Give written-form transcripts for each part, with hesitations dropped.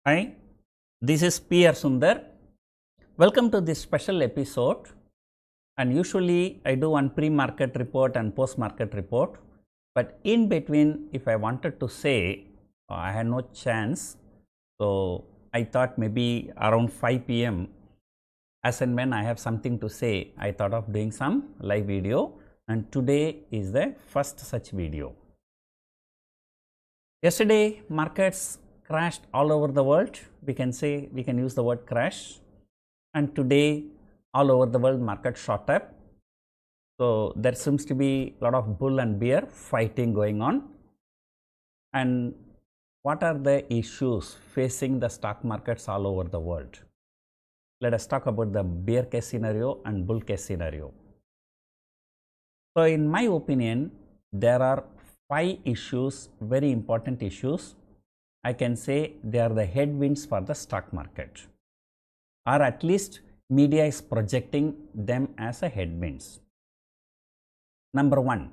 Hi, this is P.R. Sundar. Welcome to this special episode. And usually I do one pre-market report and post-market report. But in between, if I wanted to say, I had no chance. So I thought maybe around 5 p.m. as and when I have something to say, I thought of doing some live video. And today is the first such video. Yesterday, markets crashed all over the world. We can use the word crash. And today, all over the world, market shot up. So there seems to be a lot of bull and bear fighting going on. And what are the issues facing the stock markets all over the world? Let us talk about the bear case scenario and bull case scenario. So in my opinion, there are 5 issues, very important issues. I can say they are the headwinds for the stock market, or at least media is projecting them as a headwinds. Number 1,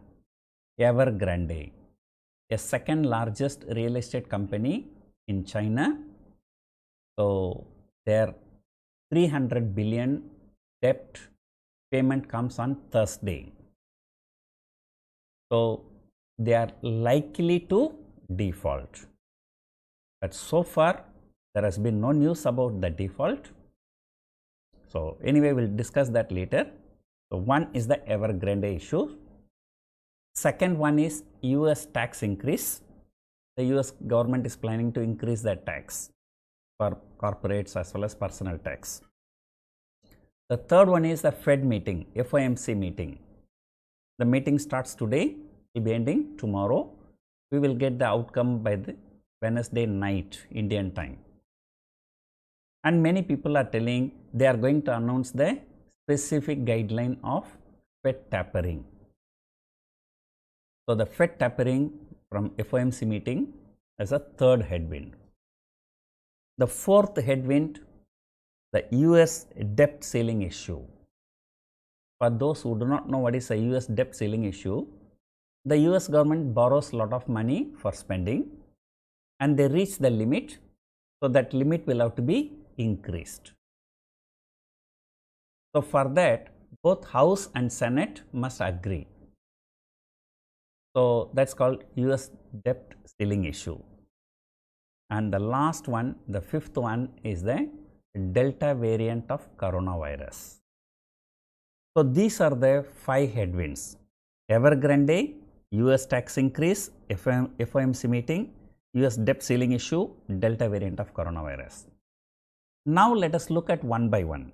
Evergrande, a second largest real estate company in China. So their 300 billion debt payment comes on Thursday. So they are likely to default. But so far, there has been no news about the default. So anyway, we'll discuss that later. So one is the Evergrande issue. Second one is US tax increase. The US government is planning to increase the tax for corporates as well as personal tax. The third one is the Fed meeting, FOMC meeting. The meeting starts today, will be ending tomorrow. We will get the outcome by the Wednesday night Indian time. And many people are telling they are going to announce the specific guideline of Fed tapering. So the Fed tapering from FOMC meeting is a third headwind. The fourth headwind, the US debt ceiling issue. For those who do not know what is a US debt ceiling issue, the US government borrows a lot of money for spending and they reach the limit. So that limit will have to be increased. So for that, both House and Senate must agree. So that's called US debt ceiling issue. And the last one, the fifth one, is the Delta variant of coronavirus. So these are the 5 headwinds: Evergrande, US tax increase, FOMC meeting, US debt ceiling issue, Delta variant of coronavirus. Now let us look at one by one.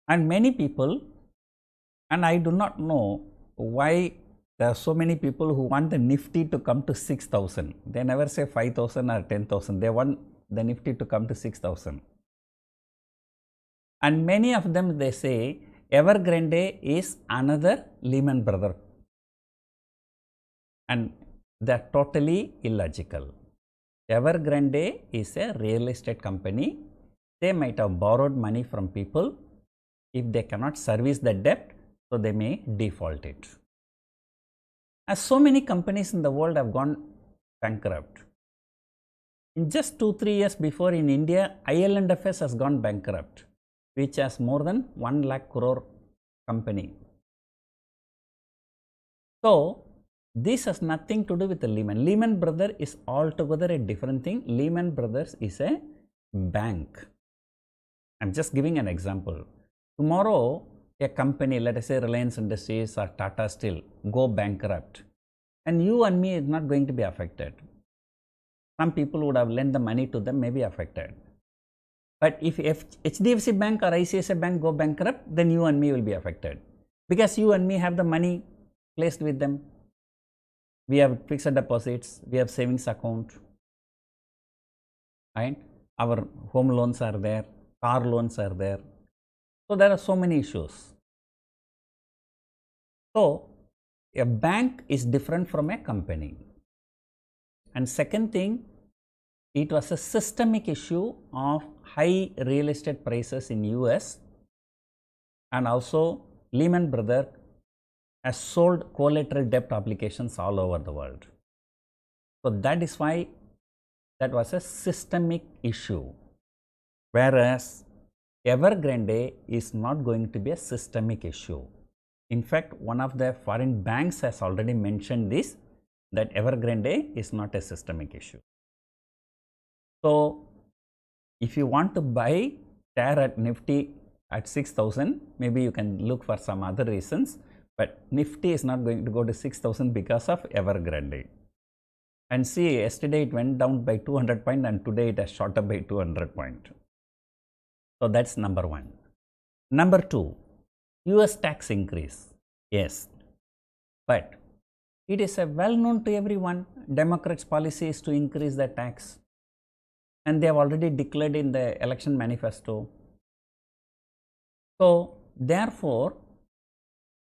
And many people, and I do not know why there are so many people who want the Nifty to come to 6,000. They never say 5,000 or 10,000. They want the Nifty to come to 6,000. And many of them, they say Evergrande is another Lehman Brothers. And they are totally illogical. Evergrande is a real estate company. They might have borrowed money from people. If they cannot service the debt, so they may default it. As so many companies in the world have gone bankrupt. In just 2-3 years before, in India, IL&FS has gone bankrupt, which has more than 1 lakh crore company. So this has nothing to do with the Lehman. Lehman Brothers is altogether a different thing. Lehman Brothers is a bank. I'm just giving an example. Tomorrow, a company, let us say Reliance Industries or Tata Steel, go bankrupt, and you and me is not going to be affected. Some people would have lent the money to them, may be affected. But if HDFC Bank or ICICI Bank go bankrupt, then you and me will be affected, because you and me have the money placed with them. We have fixed deposits, we have savings account, right? Our home loans are there, car loans are there. So there are so many issues. So a bank is different from a company. And second thing, it was a systemic issue of high real estate prices in US, and also Lehman Brothers has sold collateral debt obligations all over the world. So that is why that was a systemic issue, whereas Evergrande is not going to be a systemic issue. In fact, one of the foreign banks has already mentioned this, that Evergrande is not a systemic issue. So, if you want to buy share at Nifty at 6,000, maybe you can look for some other reasons, but Nifty is not going to go to 6,000 because of Evergrande. And see, yesterday it went down by 200 points and today it has shot up by 200 points. So, that is number one. Number two, US tax increase. Yes, but it is a well known to everyone, Democrats' policy is to increase the tax, and they have already declared in the election manifesto. So, therefore,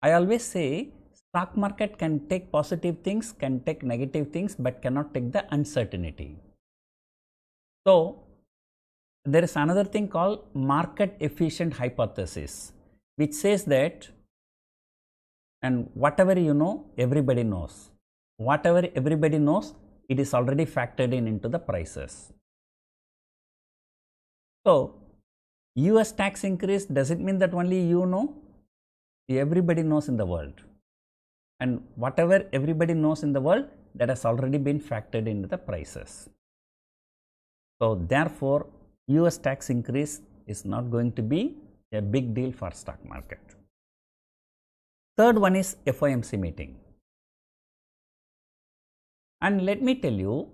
I always say stock market can take positive things, can take negative things, but cannot take the uncertainty. So, there is another thing called market efficient hypothesis, which says that, and whatever you know, everybody knows. Whatever everybody knows, it is already factored in into the prices. So, US tax increase, does it mean that only you know? Everybody knows in the world. And whatever everybody knows in the world, that has already been factored into the prices. So, therefore, US tax increase is not going to be a big deal for stock market. Third one is FOMC meeting. And let me tell you,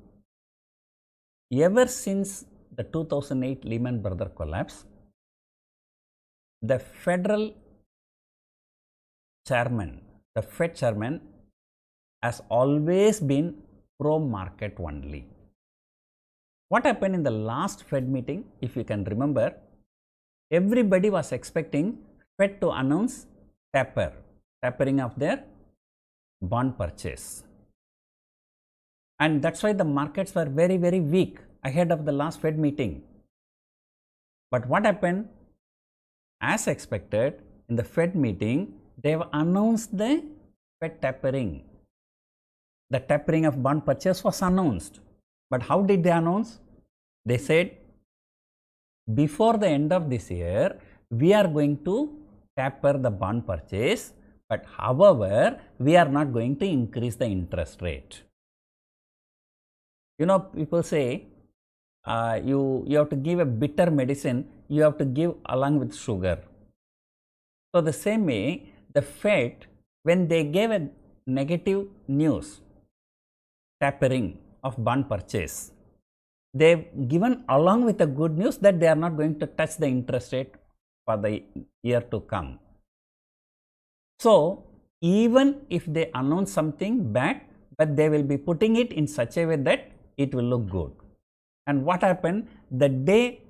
ever since the 2008 Lehman Brothers collapse, the federal chairman, the Fed chairman, has always been pro-market only. What happened in the last Fed meeting, if you can remember, everybody was expecting Fed to announce tapering of their bond purchase. And that's why the markets were very, very weak ahead of the last Fed meeting. But what happened? As expected, in the Fed meeting, they have announced the Fed tapering. The tapering of bond purchase was announced. But how did they announce? They said, before the end of this year, we are going to taper the bond purchase, but however, we are not going to increase the interest rate. You know, people say, you have to give a bitter medicine, you have to give along with sugar. So, the same way, the Fed, when they gave a negative news, tapering of bond purchase, they've given along with the good news that they are not going to touch the interest rate for the year to come. So, even if they announce something bad, but they will be putting it in such a way that it will look good. And what happened? The day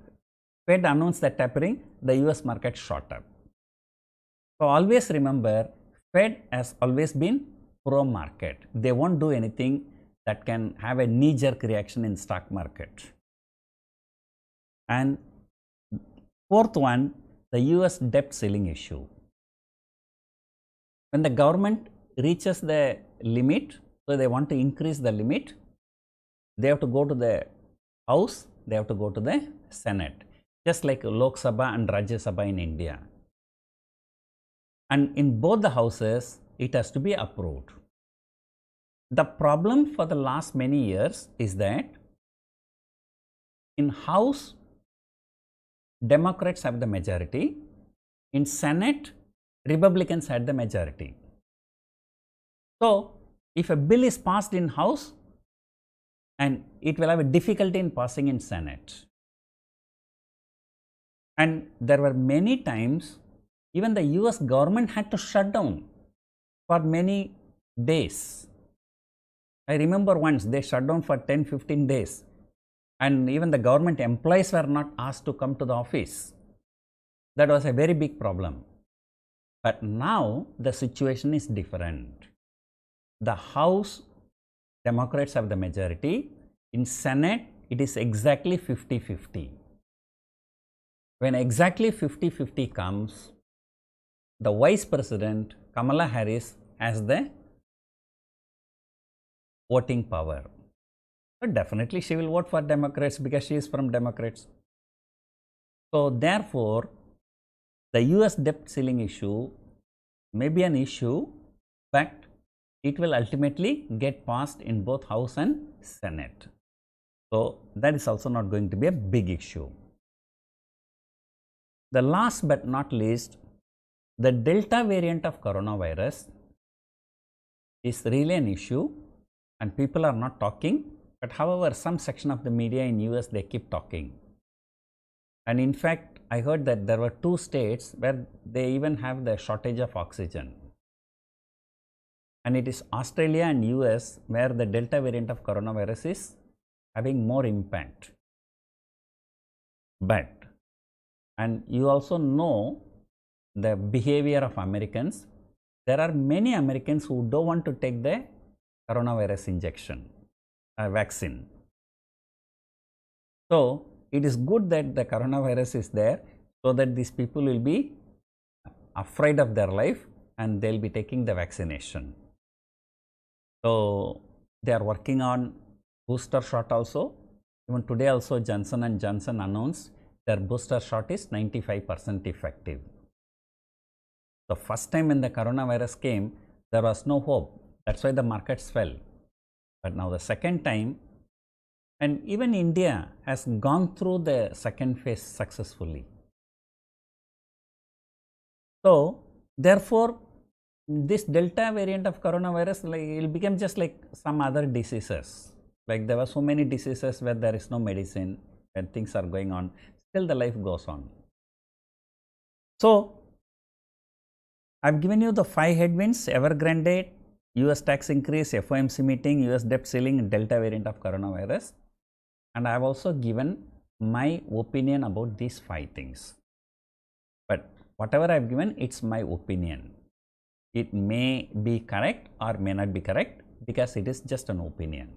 Fed announced the tapering, the US market shot up. So, always remember, Fed has always been pro-market. They won't do anything that can have a knee-jerk reaction in stock market. And fourth one, the US debt ceiling issue. When the government reaches the limit, so they want to increase the limit, they have to go to the House, they have to go to the Senate, just like Lok Sabha and Rajya Sabha in India. And in both the houses, it has to be approved. The problem for the last many years is that in House, Democrats have the majority, in Senate, Republicans had the majority. So, if a bill is passed in House, and it will have a difficulty in passing in Senate. And there were many times, even the US government had to shut down for many days. I remember once they shut down for 10-15 days, and even the government employees were not asked to come to the office. That was a very big problem. But now the situation is different. The House, Democrats have the majority. In Senate, it is exactly 50-50. When exactly 50-50 comes, the Vice President, Kamala Harris, has the voting power. But definitely she will vote for Democrats because she is from Democrats. So therefore, the US debt ceiling issue may be an issue, but it will ultimately get passed in both House and Senate. So that is also not going to be a big issue. The last but not least, the Delta variant of coronavirus is really an issue and people are not talking, but however, some section of the media in US, they keep talking. And in fact, I heard that there were 2 states where they even have the shortage of oxygen. And it is Australia and US where the Delta variant of coronavirus is having more impact. But, and you also know the behavior of Americans. There are many Americans who don't want to take the coronavirus injection, vaccine. So it is good that the coronavirus is there so that these people will be afraid of their life and they'll be taking the vaccination. So they are working on booster shot also. Even today also Johnson & Johnson announced their booster shot is 95% effective. The first time when the coronavirus came, there was no hope. That's why the markets fell. But now the second time, and even India has gone through the second phase successfully. So therefore, this Delta variant of coronavirus, like, it will become just like some other diseases. Like there were so many diseases where there is no medicine, when things are going on, still the life goes on. So I've given you the 5 headwinds: Evergrande, US tax increase, FOMC meeting, US debt ceiling, and Delta variant of coronavirus. And I have also given my opinion about these 5 things. But whatever I have given, it's my opinion. It may be correct or may not be correct because it is just an opinion.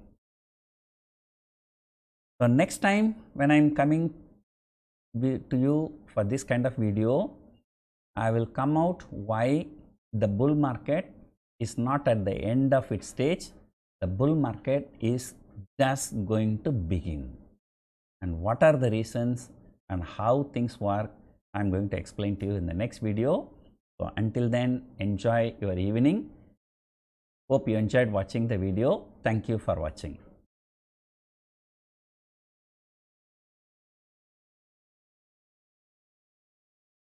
So next time when I am coming to you for this kind of video, I will come out why the bull market is not at the end of its stage. The bull market is just going to begin. And what are the reasons and how things work, I am going to explain to you in the next video. So until then, enjoy your evening. Hope you enjoyed watching the video. Thank you for watching.